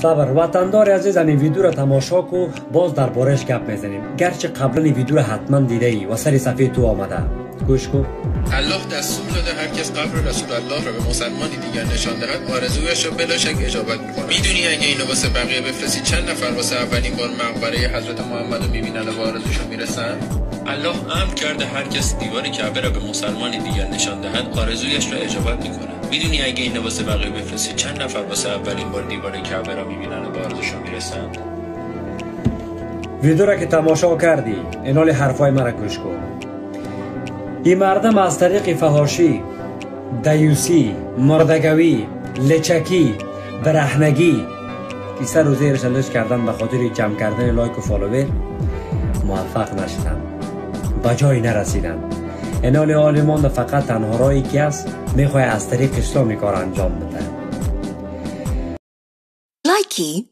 صبر وطندار عزیز، این ویدیو را تماشا کو، باز دربارش گپ میزنیم. گرچه قبلا این ویدیو را حتما دیده ای و سر صفحه تو آمده. گوش کو. الله دستور داده هر کس قبر رسول الله را به مسلمانی دیگر نشان دهد آرزویش را بلا شک اجابت میکنه. میدونی اگه اینو واسه بقیه بفرستی چند نفر واسه اولین بار مقبره حضرت محمد رو میبینن و به آرزوشون میرسن؟ الله امر کرده هر کس دیوار کعبه را به مسلمانی دیگر نشان دهد آرزویش را اجابت میکنه. میدونی اگه اینو واسه بقیه بفرستی چند نفر واسه اولین بار دیوار کعبه را میبینن و به آرزوشون میرسن؟ ویدیو را که تماشا کردی، اینال حرفای مرا گوش کن. این مردم از طریق فحاشی، دیوسی، مردگوی، لچکی، برهنگی که سر و زیرش انداز کردن به خاطر جمع کردن لایک و فالوور موفق نشدن، به جای نرسیدن. اینال عالمان فقط تنها راهی که است میخواه از طریق اسلامی کار انجام بده. لایکی